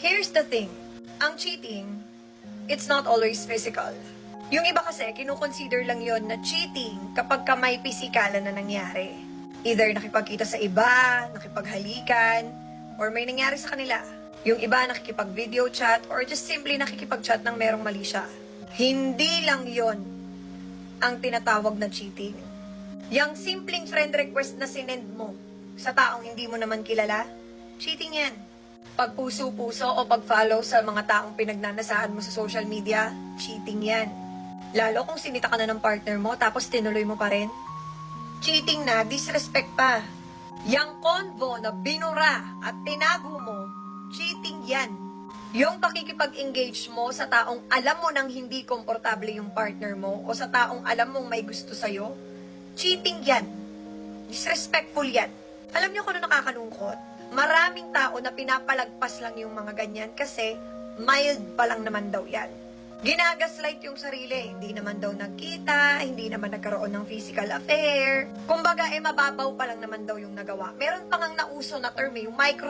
Here's the thing. Ang cheating, it's not always physical. Yung iba kasi, kinukonsider lang yon na cheating kapag ka may pisikalan na nangyari. Either nakipagkita sa iba, nakipaghalikan, or may nangyari sa kanila. Yung iba nakikipag-video chat, or just simply nakikipag-chat ng merong mali siya. Hindi lang yon ang tinatawag na cheating. Yang simpleng friend request na sinend mo sa taong hindi mo naman kilala, cheating yan. Pagpuso-puso o pag-follow sa mga taong pinagnanasaan mo sa social media, cheating yan. Lalo kung sinita ka na ng partner mo tapos tinuloy mo pa rin. Cheating na, disrespect pa. Yang convo na binura at tinago mo, cheating yan. Yung pakikipag-engage mo sa taong alam mo nang hindi komportable yung partner mo o sa taong alam mong may gusto sa'yo, cheating yan. Disrespectful yan. Alam niyo kung ano nakakalungkot? Maraming tao na pinapalagpas lang yung mga ganyan kasi mild pa lang naman daw yan. Ginagaslight yung sarili, hindi naman daw nagkita, hindi naman nagkaroon ng physical affair. Kumbaga, mababaw pa lang naman daw yung nagawa. Meron pa ngang nauso na term yung micro